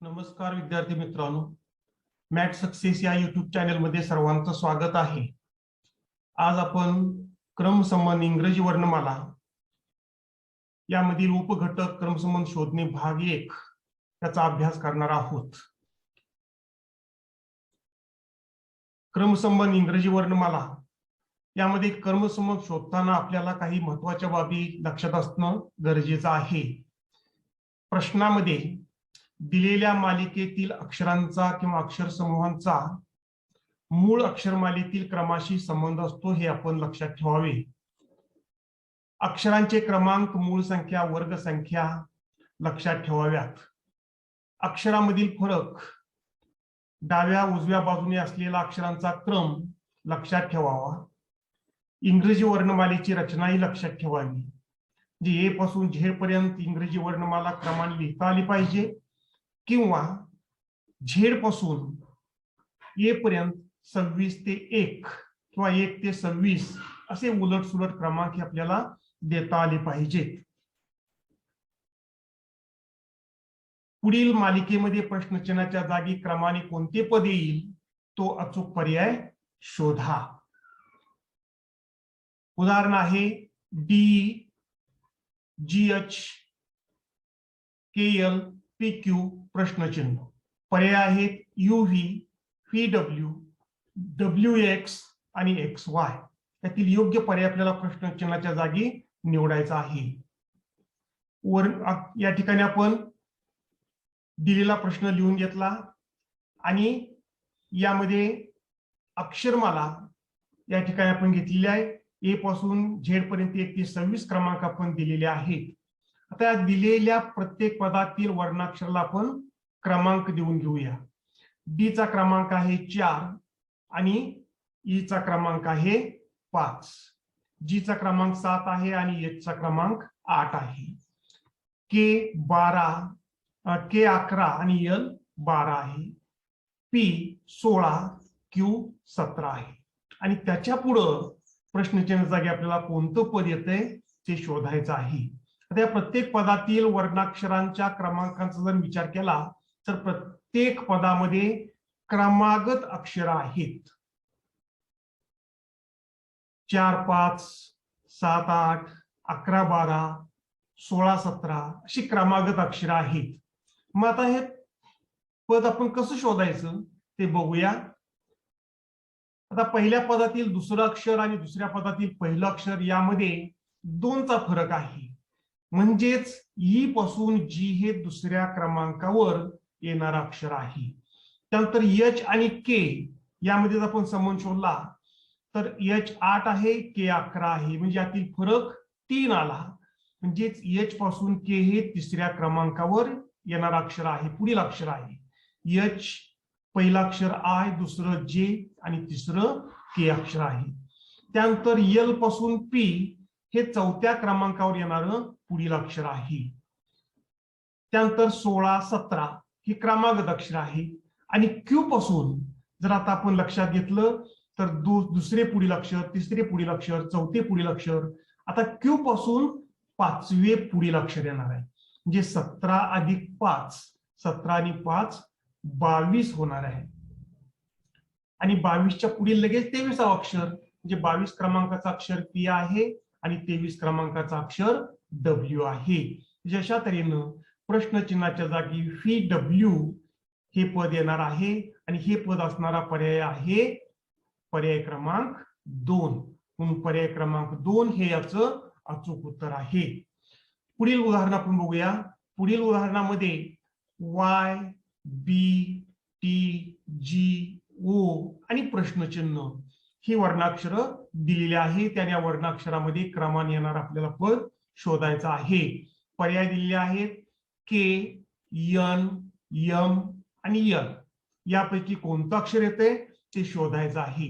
नमस्कार विद्यार्थी मित्रांनो, मॅथ सक्सेस या युट्यूब चॅनल मध्ये सर्वांचं स्वागत आहे। आज आपण क्रमसंबंध इंग्रजी वर्णमाला यामधील उपघटक क्रमसंबंध शोधणे भाग 1 याचा अभ्यास करणार आहोत। क्रमसंबंध इंग्रजी वर्णमाला यामध्ये क्रमसंबंध शोधताना आपल्याला काही महत्त्वाच्या बाबी लक्षात असणं गरजेचं आहे। प्रश्नामध्ये दिलेल्या मालिकेतील अक्षरांचा किंवा अक्षर समूहांचा मूळ अक्षरमालेतील क्रमाशी संबंध असतो हे आपण लक्षात ठेवावे। अक्षरांचे क्रमांक, मूळ संख्या, वर्ग संख्या लक्षात ठेवाव्यात। अक्षरामधील फरक, डाव्या उजव्या बाजूने असलेला अक्षरांचा क्रम लक्षात ठेवावा। इंग्रजी वर्णमालेची रचनाही लक्षात ठेवावी, जे ए पासून झेड पर्यंत इंग्रजी वर्णमाला क्रमाने लिहिता आली पाहिजे किंवा झेड पासून ए पर्यंत 26 ते 1 किंवा 1 ते 26 असे उलट सुलट क्रमांक आपल्याला देता आले पाहिजेत। पुढील मालिकेमध्ये प्रश्नचिन्हाच्या जागी क्रमाने कोणते पद येईल तो अचूक पर्याय शोधा। उदाहरण आहे डी, GH, KL, PQ प्रश्नचिन्ह। पर्याय आहेत UV, PW, WX आणि XY। त्यातील योग्य पर्याय आपल्याला प्रश्नचिन्हाच्या जागी निवडायचा आहे। या ठिकाणी आपण दिलेला प्रश्न लिहून घेतला आणि यामध्ये अक्षरमाला या ठिकाणी आपण घेतलेली आहे। ए पासून झेड पर्यंत 1 ते 26 क्रमांक आपण दिलेले आहेत। आता दिलेल्या प्रत्येक पदातील वर्णाक्षराला आपण क्रमांक देऊन घेऊया। डी चा क्रमांक आहे 4 आणि ई चा क्रमांक आहे 5, जी चा क्रमांक 7 आहे आणि एच चा क्रमांक 8 आहे। के 12, के 11 आणि एल 12 आहे। पी 16, क्यू 17 आहे। आणि त्याच्या पुढं प्रश्नचिन्ह जागी आपल्याला कोणतं पद येतंय ते शोधायचं आहे। आता या प्रत्येक पदातील वर्णाक्षरांच्या क्रमांकांचा जर विचार केला तर प्रत्येक पदामध्ये क्रमागत अक्षर आहेत। 4, 5, 7, 8, 11, 12, 16, 17 अशी क्रमागत अक्षर आहेत। मग आता हे पद आपण कसं शोधायचं ते बघूया। आता पहिल्या पदातील दुसरं अक्षर आणि दुसऱ्या पदातील पहिलं अक्षर यामध्ये 2 चा फरक आहे, म्हणजेच ई पासून जी हे दुसऱ्या क्रमांकावर येणारं अक्षर आहे। त्यानंतर एच आणि के यामध्ये आपण संबंध शोधला तर एच 8 आहे, के 11 आहे, म्हणजे यातील फरक 3 आला। म्हणजेच एच पासून के हे तिसऱ्या क्रमांकावर येणारं अक्षर आहे, पुढील अक्षर आहे। एच पहिलं अक्षर आय, दुसरं जे आणि तिसरं के अक्षर आहे। त्यानंतर एल पासून पी हे चौथ्या क्रमांकावर येणारं पुढील अक्षर आहे। त्यानंतर 16, 17 ही क्रमागत अक्षर आहे। आणि क्यू पासून जर आता आपण लक्षात घेतलं तर दुसरे पुढील अक्षर, तिसरे पुढील अक्षर, चौथे पुढील अक्षर। आता क्यू पासून 5वे पुढील अक्षर येणार आहे, म्हणजे 17 अधिक 5, 17 आणि 5 22 होणार आहे। आणि 22च्या पुढील लगेच 23वा अक्षर, म्हणजे 22 क्रमांकाचा अक्षर पी आहे आणि 23 क्रमांकाचा अक्षर डब्ल्यू आहे। अशा तऱ्हेनं प्रश्नचिन्हाच्या जागी VW हे पद येणार आहे आणि हे पद असणारा पर्याय आहे पर्याय क्रमांक 2। म्हणून पर्याय क्रमांक 2 हे याचं अचूक उत्तर आहे। पुढील उदाहरण आपण बघूया। पुढील उदाहरणामध्ये Y, B, T, G, O आणि प्रश्नचिन्ह ही वर्णाक्षर दिलेली आहे। त्या वर्णाक्षरामध्ये क्रमाने येणार आपल्याला पद शोधायचं आहे। पर्याय दिलेले आहेत के, एन, एम आणि एल। यापैकी कोणतं अक्षर येते ते शोधायचं आहे।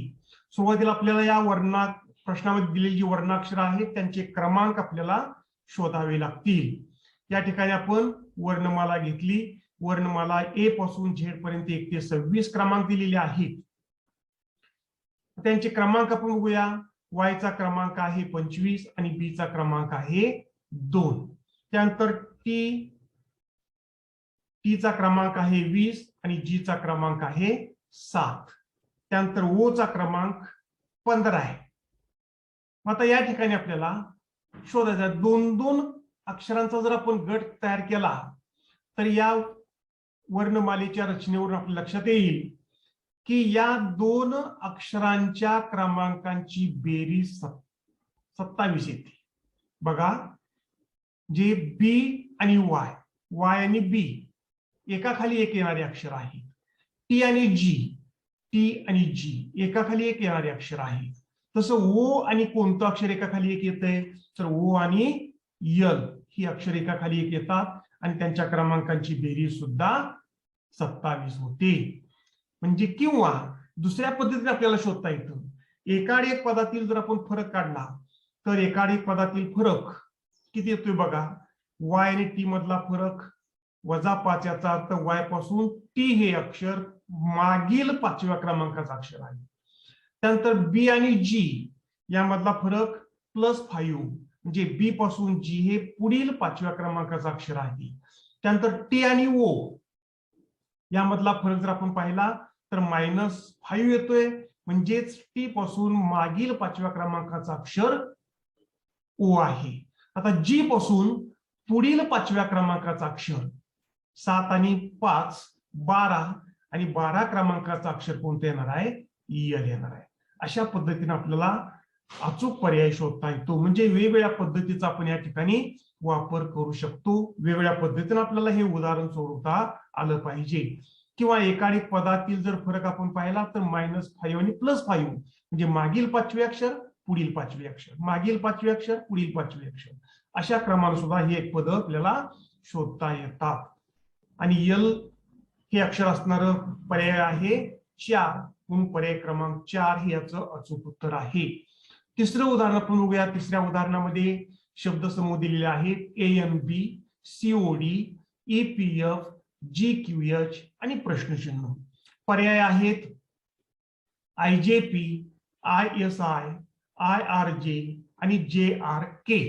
सुरुवातीला आपल्याला या प्रश्नामध्ये दिलेली जी वर्णाक्षर आहेत त्यांचे क्रमांक आपल्याला शोधावे लागतील। या ठिकाणी आपण वर्णमाला घेतली। वर्णमाला ए पासून झेड पर्यंत 1 ते 26 क्रमांक दिलेले आहेत। त्यांचे क्रमांक आपण बघूया। वाय चा क्रमांक आहे 25 आणि बी चा क्रमांक आहे 2। त्यानंतर टी टी चा क्रमांक आहे 20 आणि जी चा क्रमांक आहे 7. त्यानंतर ओ चा क्रमांक 15 आहे. आता या ठिकाणी आपल्याला शोधायचा 2-2 अक्षरांचा जर आपण गट तयार केला तर या वर्णमालेच्या रचनेवरून आपल्या लक्षात येईल की या 2 अक्षरांच्या क्रमांकांची बेरीज 27 येते. बघा, जे बी आणि वाय, वाय आणि बी एकाखाली एक येणारे अक्षर आहे. टी आणि जी, टी आणि जी एकाखाली एक येणारे अक्षर आहे. तसं ओ आणि कोणतं अक्षर एकाखाली एक येतंय तर ओ आणि यल ही अक्षर एकाखाली एक येतात आणि त्यांच्या क्रमांकांची बेरीज सुद्धा 27 होते. म्हणजे किंवा दुसऱ्या पद्धतीने आपल्याला शोधता येतं, एकाड एक पदातील जर आपण फरक काढला तर एकाड एक पदातील फरक किती येतोय बघा. वाय आणि टी मधला फरक -5 याचा अर्थ वाय पासून टी हे अक्षर मागील 5व्या क्रमांकाचं अक्षर आहे. त्यानंतर बी आणि जी यामधला फरक +5 म्हणजे बी पासून जी हे पुढील 5व्या क्रमांकाचं अक्षर आहे. त्यानंतर टी आणि ओ यामधला फरक जर आपण पाहिला तर -5 येतोय म्हणजेच टी पासून मागील 5व्या क्रमांकाचं अक्षर ओ आहे. आता जी पासून पुढील 5व्या क्रमांकाचं अक्षर 7 आणि 5 12 आणि 12 क्रमांकाचं अक्षर कोणतं येणार आहे, यल येणार आहे. अशा पद्धतीने आपल्याला अचूक पर्याय शोधता येतो. म्हणजे वेगवेगळ्या पद्धतीचा आपण या ठिकाणी वापर करू शकतो. वेगवेगळ्या पद्धतीने आपल्याला हे उदाहरण सोडवता आलं पाहिजे. किंवा एकाड एक पदातील जर फरक आपण पाहिला तर -5 आणि +5 म्हणजे मागील 5वे अक्षर पुढील 5वे अक्षर, मागील 5वे अक्षर पुढील 5वे अक्षर, अशा क्रमाने सुद्धा हे एक पद आपल्याला शोधता येतात. आणि यल हे अक्षर असणार पर्याय आहे 4 म्हणून पर्याय क्रमांक 4 हे याचं अचूक उत्तर आहे. तिसरं उदाहरण आपण बघूया. तिसऱ्या उदाहरणामध्ये शब्दसमूह दिलेले आहेत ANB, COD, EPF, GQH आणि प्रश्नचिन्ह. पर्याय आहेत IJP, ISI, IRJ आणि JRK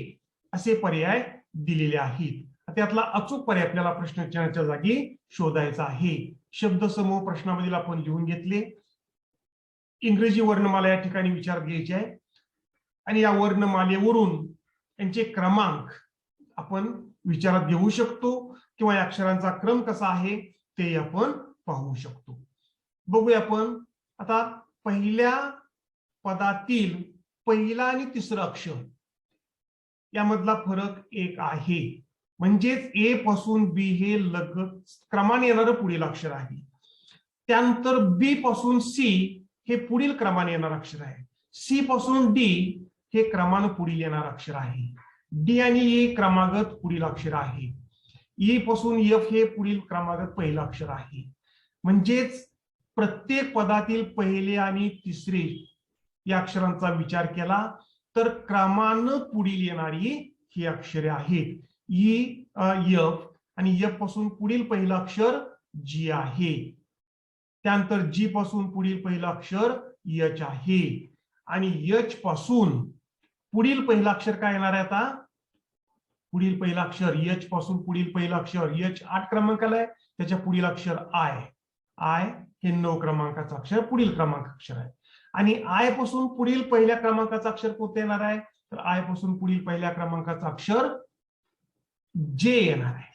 असे पर्याय दिलेले आहेत. त्यातला अचूक पर्याय आपल्याला प्रश्नचिन्हाच्या जागी शोधायचा आहे. शब्दसमूह प्रश्नामधील आपण लिहून घेतले. इंग्रजी वर्णमाला या ठिकाणी विचारात घ्यायची आहे आणि या वर्णमालेवरून त्यांचे क्रमांक आपण विचारात घेऊ शकतो किंवा या अक्षरांचा क्रम कसा आहे ते आपण पाहू शकतो. बघूया आपण आता पहिल्या पदातील पहिला आणि तिसरं अक्षर यामधला फरक 1 आहे. म्हणजेच ए पासून बी हे लगत क्रमाने येणारं पुढील अक्षर आहे. त्यानंतर बी पासून सी हे पुढील क्रमाने येणार अक्षर आहे. सी पासून डी हे क्रमानं पुढील येणार अक्षर आहे. डी आणि ए क्रमागत पुढील अक्षर आहे. ई पासून एफ हे पुढील क्रमागत पहिलं अक्षर आहे. म्हणजेच प्रत्येक पदातील पहिले आणि तिसरे या अक्षरांचा विचार केला तर क्रमानं पुढील येणारी ही अक्षरे आहेत. ई, एफ आणि एफ पासून पुढील पहिलं अक्षर जी आहे. त्यानंतर जी पासून पुढील पहिलं अक्षर एच आहे आणि एच पासून पुढील पहिलं अक्षर काय येणार आहे. आता पुढील पहिलं अक्षर एच पासून पुढील पहिलं अक्षर एच 8 क्रमांकाला आहे. त्याच्या पुढील अक्षर आय, आय हे 9 क्रमांकाचं अक्षर पुढील क्रमांक अक्षर आहे. आणि आय पासून पुढील पहिल्या क्रमांकाचं अक्षर कोणतं येणार आहे तर आय पासून पुढील पहिल्या क्रमांकाचं अक्षर जे येणार आहे.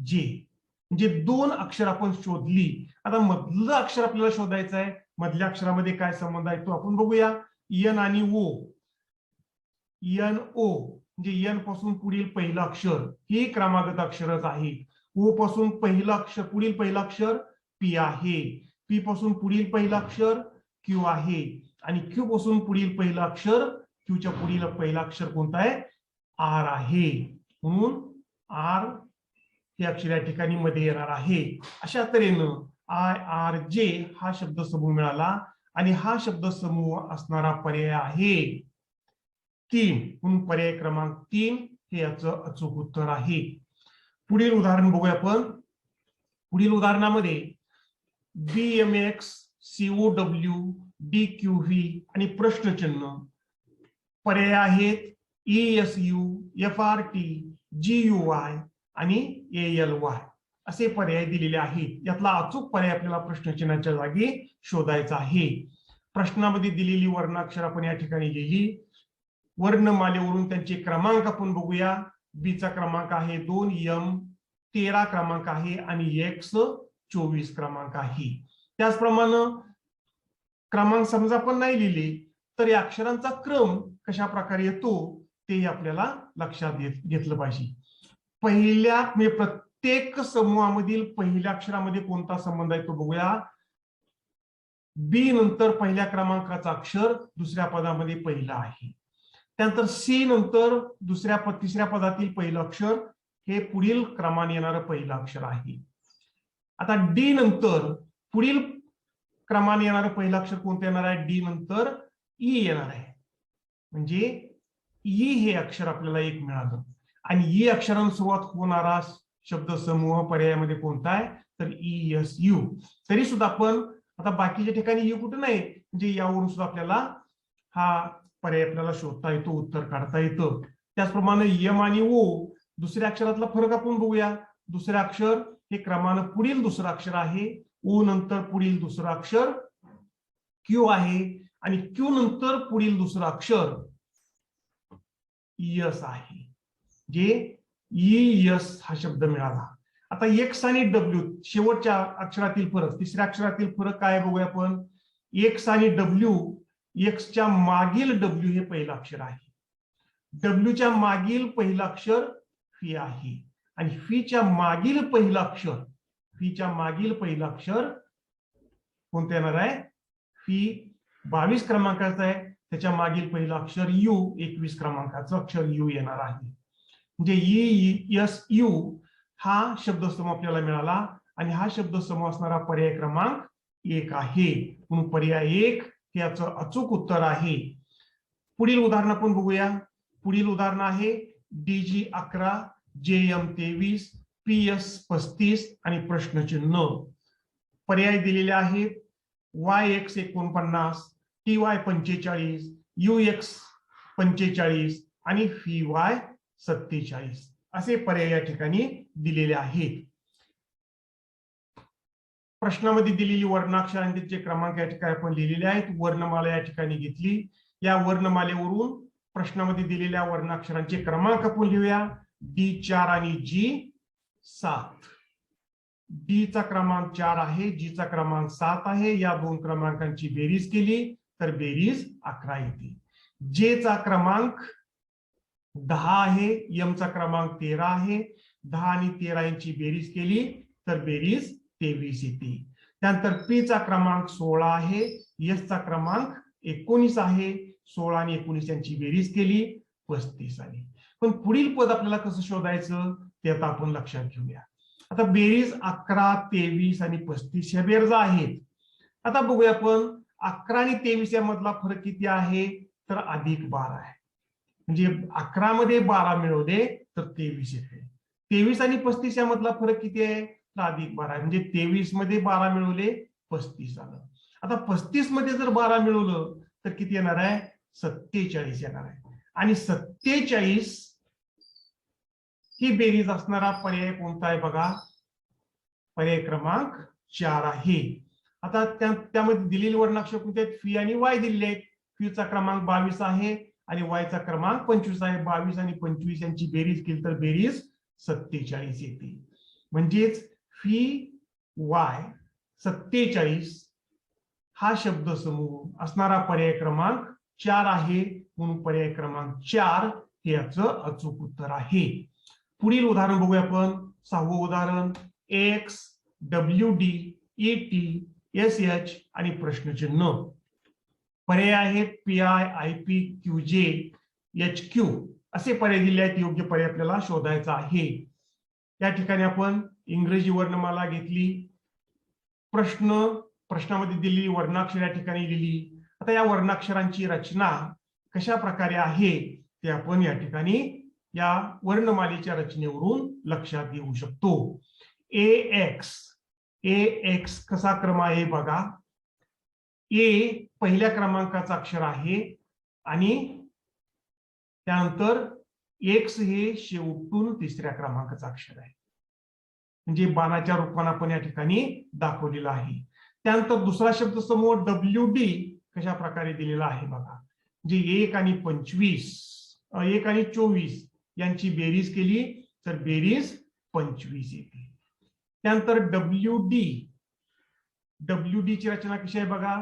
जे म्हणजे 2 अक्षर आपण शोधली. आता मधलं अक्षर आपल्याला शोधायचं आहे. मधल्या अक्षरामध्ये काय संबंध आहे तो आपण बघूया. एन आणि ओ, एन ओ म्हणजे एन पासून पुढील पहिलं अक्षर हे क्रमागत अक्षरच आहे. ओ पासून पहिलं अक्षर पुढील पहिलं अक्षर पी आहे. पी पासून पुढील पहिलं अक्षर क्यू आहे आणि क्यू पासून पुढील पहिलं अक्षर क्यूच्या पुढील पहिलं अक्षर कोणतं आहे आर आहे. म्हणून आर हे अक्षर या ठिकाणी मध्ये येणार आहे. अशा तऱ्हेनं IRJ हा शब्दसमूह मिळाला आणि हा शब्दसमूह असणारा पर्याय आहे 3 म्हणून पर्याय क्रमांक 3 हे याचं अचूक उत्तर आहे. पुढील उदाहरण बघूया आपण. पुढील उदाहरणामध्ये BMX, COW, DQV आणि प्रश्नचिन्ह पर्याय आहेत ESU, FRT, GUI आणि ALY. असे पर्याय दिलेले आहेत. यातला अचूक पर्याय आपल्याला प्रश्नचिन्हाच्या जागी शोधायचा आहे. प्रश्नामध्ये दिलेली वर्णाक्षर आपण या ठिकाणी लिहिली. वर्णमालेवरून त्यांचे क्रमांक आपण बघूया. बीचा क्रमांक आहे 2, एम 13 क्रमांक आहे आणि एक्स 24 क्रमांक आहे. त्याचप्रमाणे क्रमांक समजा आपण नाही लिहिले तर या अक्षरांचा क्रम कशा प्रकारे येतो ते आपल्याला लक्षात घेतलं पाहिजे. पहिल्या म्हणजे प्रत्येक समूहामधील पहिल्या अक्षरामध्ये कोणता संबंध आहे तो बघूया. बी नंतर पहिल्या क्रमांकाचा अक्षर दुसऱ्या पदामध्ये पहिला आहे. त्यानंतर सी नंतर तिसऱ्या पदातील पहिलं अक्षर हे पुढील क्रमाने येणारं पहिलं अक्षर आहे. आता डी नंतर पुढील क्रमाने येणारं पहिलं अक्षर कोणतं येणार आहे? डी नंतर ई येणार आहे. म्हणजे ई हे अक्षर आपल्याला एक मिळालं आणि ई अक्षरांना सुरुवात होणारा शब्द समूह पर्यायामध्ये कोणता आहे तर ई एस यू. तरी सुद्धा आपण आता बाकीच्या ठिकाणी यू कुठं नाही म्हणजे यावरून सुद्धा आपल्याला हा पर्याय आपल्याला शोधता येतो, उत्तर काढता येतं. त्याचप्रमाणे यम आणि ओ दुसऱ्या अक्षरातला फरक आपण बघूया. दुसरे अक्षर हे क्रमानं पुढील दुसरं अक्षर आहे. ओ नंतर पुढील दुसरं अक्षर क्यू आहे आणि क्यू नंतर पुढील दुसरं अक्षर यस आहे. जे ई यस हा शब्द मिळाला. आता एक्स आणि डब्ल्यू शेवटच्या अक्षरातील फरक, तिसऱ्या अक्षरातील फरक काय बघूया आपण. एक्स आणि डब्ल्यू, एक्सच्या मागील डब्ल्यू हे पहिलं अक्षर आहे. डब्ल्यूच्या मागील पहिलं अक्षर फी आहे आणि फीच्या मागील पहिलं अक्षर कोणतं येणार आहे? फी 22 क्रमांकाचा आहे, त्याच्या मागील पहिलं अक्षर यू 21 क्रमांकाचं अक्षर यू येणार आहे. म्हणजे ई एस यू हा शब्दसमूह आपल्याला मिळाला आणि हा शब्दसमूह असणारा पर्याय क्रमांक 1 आहे. म्हणून पर्याय 1 हे याचं अचूक उत्तर आहे. पुढील उदाहरण आपण बघूया. पुढील उदाहरण आहे डीजी 11, जेएम 23, पीएस 35 आणि प्रश्नचिन्ह. पर्याय दिलेले आहेत Y x 49, T Y 45, you x 45 आणि फी वाय 47 असे पर्याय या ठिकाणी दिलेले आहेत. प्रश्नामध्ये दिलेली वर्णाक्षर आणि त्याचे क्रमांक या ठिकाणी आपण लिहिलेले आहेत. वर्णमाला या ठिकाणी घेतली. या वर्णमालेवरून प्रश्नामध्ये दिलेल्या वर्णाक्षरांचे क्रमांक आपण लिहूया. D4 आणि G7. डी चा क्रमांक 4 आहे, जी चा क्रमांक 7 आहे. या दोन क्रमांकांची बेरीज केली तर बेरीज 11 येते. जे चा क्रमांक 10 आहे, एम चा क्रमांक 13 आहे. 10 आणि 13 यांची बेरीज केली तर बेरीज 23 येते. त्यानंतर पी चा क्रमांक 16 आहे, एस चा क्रमांक 19 आहे. 16 आणि 19 यांची बेरीज केली 35 आली. पण पुढील पद आपल्याला कसं शोधायचं ते आता आपण लक्षात घेऊया. आता बेरीज 11, 23 आणि 35 या बेरजा आहेत. आता बघूया आपण 11 आणि 23 यामधला फरक किती आहे तर +12 आहे. म्हणजे 11 मध्ये 12 मिळवले तर 23 येते. 23 आणि 35 यामधला फरक किती आहे तर +12 आहे. म्हणजे 23 मध्ये 12 मिळवले 35 आलं. आता 35 मध्ये जर 12 मिळवलं तर किती येणार आहे 47 येणार आहे. आणि 47 ही बेरीज असणारा पर्याय कोणता आहे बघा, पर्याय क्रमांक 4 आहे. आता त्यामध्ये दिलेली वर्णाक्षर कोणते आहेत फी आणि वाय दिलेले आहेत. फी चा क्रमांक 22 आहे आणि वाय चा क्रमांक 25 आहे. 22 आणि 25 यांची बेरीज केली तर बेरीज 47 येते. म्हणजेच फी वाय 47 हा शब्दसमूह असणारा पर्याय क्रमांक 4 आहे. म्हणून पर्याय क्रमांक 4 हे याचं अचूक उत्तर आहे. पुढील उदाहरण बघूया आपण. 6वं उदाहरण x, W D, E T, S H आणि प्रश्नचिन्ह. पर्याय आहेत P I, I P, Q जे, एच क्यू असे पर्याय दिले आहेत. योग्य पर्याय आपल्याला शोधायचा आहे. या ठिकाणी आपण इंग्रजी वर्णमाला घेतली. प्रश्नामध्ये दिलेली वर्णाक्षर या ठिकाणी लिहिली. आता या वर्णाक्षरांची रचना कशा प्रकारे आहे ते आपण या ठिकाणी या वर्णमालेच्या रचनेवरून लक्षात येऊ शकतो. ए एक्स कसा क्रम आहे बघा. ए पहिल्या क्रमांकाचा अक्षर आहे आणि त्यानंतर एक्स हे शेवटून तिसऱ्या क्रमांकाचा अक्षर आहे. म्हणजे बाणाच्या रूपाने आपण या ठिकाणी दाखवलेला आहे. त्यानंतर दुसरा शब्द समूह WD कशा प्रकारे दिलेला आहे बघा. जे 1 आणि 25, 1 आणि 24 यांची बेरीज केली तर बेरीज 25 येते. त्यानंतर WD ची रचना कशी आहे बघा.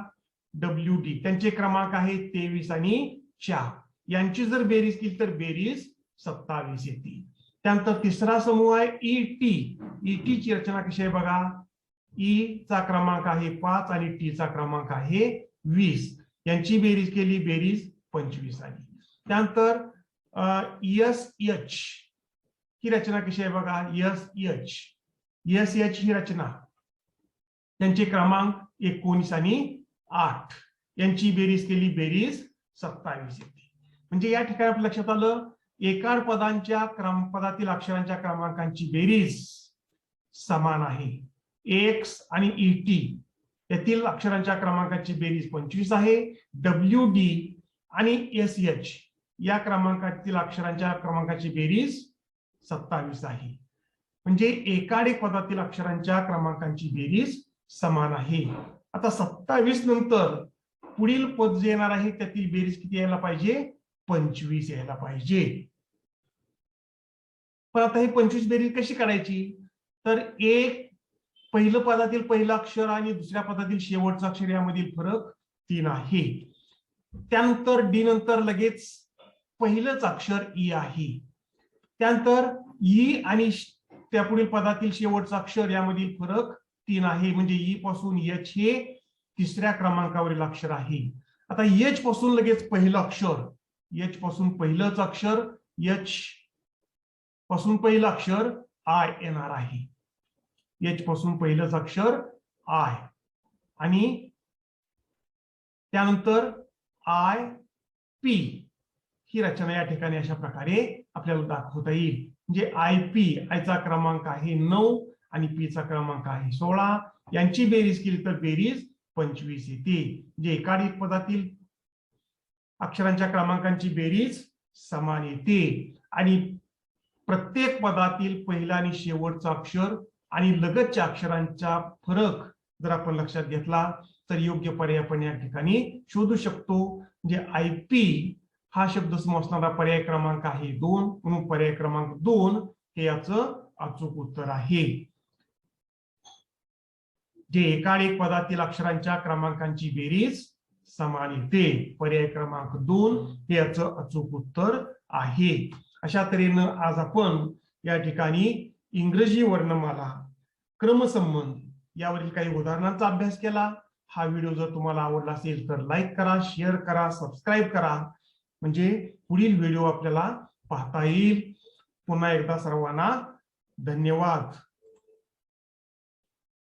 WD त्यांचे क्रमांक आहे 23 आणि 4. यांची जर बेरीज केली तर बेरीज 27 येते. त्यानंतर तिसरा समूह आहे ET ची रचना कशी आहे बघा. E चा क्रमांक आहे 5 आणि T चा क्रमांक आहे 20. यांची बेरीज केली बेरीज 25 आली. त्यानंतर SH ही रचना कशी आहे बघा. SH ही रचना त्यांचे क्रमांक 19 आणि 8. यांची बेरीज केली बेरीज 27 येते. म्हणजे या ठिकाणी आपल्या लक्षात आलं एकाड पदांच्या क्रमपदातील अक्षरांच्या क्रमांकांची बेरीज समान आहे. X आणि ET यातील अक्षरांच्या क्रमांकाची बेरीज 25 आहे. WD आणि SH या क्रमांकातील अक्षरांच्या क्रमांकाची बेरीज 27 आहे. म्हणजे एकाड पदातील अक्षरांच्या क्रमांकांची बेरीज समान आहे. आता 27 नंतर पुढील पद जे येणार आहे त्यातील बेरीज किती यायला पाहिजे. 25 यायला पाहिजे. पण आता ही 25 बेरीज कशी काढायची. तर एक पहिलं पदातील पहिलं अक्षर आणि दुसऱ्या पदातील शेवटचं अक्षर यामधील फरक 3 आहे. त्यानंतर डी नंतर लगेच पहिलंच अक्षर ई आहे. त्यानंतर ई आणि त्या पुढील पदातील शेवटचं अक्षर यामधील फरक 3 आहे. म्हणजे ई पासून एच हे तिसऱ्या क्रमांकावरील अक्षर आहे. आता एच पासून लगेच पहिलं अक्षर, एच पासून पहिलंच अक्षर, एच पासून पहिलं अक्षर आय येणार आहे. एच पासून पहिलंच अक्षर आय आणि त्यानंतर आय पी ही रचना या ठिकाणी अशा प्रकारे आपल्याला दाखवता येईल. म्हणजे आयचा क्रमांक आहे 9 आणि पी चा क्रमांक आहे 16. यांची बेरीज केली तर बेरीज 25 येते. म्हणजे एकाड पदातील अक्षरांच्या क्रमांकांची बेरीज समान येते आणि प्रत्येक पदातील पहिला आणि शेवटचा अक्षर आणि लगतच्या अक्षरांचा फरक जर आपण लक्षात घेतला तर योग्य पर्याय आपण या ठिकाणी शोधू शकतो. म्हणजे IP हा शब्दसमूह असणारा पर्याय क्रमांक आहे 2 म्हणून पर्याय क्रमांक 2 हे याचं अचूक उत्तर आहे. जे एकाड पदातील अक्षरांच्या क्रमांकांची बेरीज समान येते. पर्याय क्रमांक 2 हे याचं अचूक उत्तर आहे. अशा तऱ्हेनं आज आपण या ठिकाणी इंग्रजी वर्णमाला क्रमसंबंध यावरील काही उदाहरणांचा अभ्यास केला. हा व्हिडिओ जर तुम्हाला आवडला असेल तर लाईक करा, शेअर करा, सबस्क्राईब करा. म्हणजे पुढील व्हिडिओ आपल्याला पाहता येईल. पुन्हा एकदा सर्वांना धन्यवाद.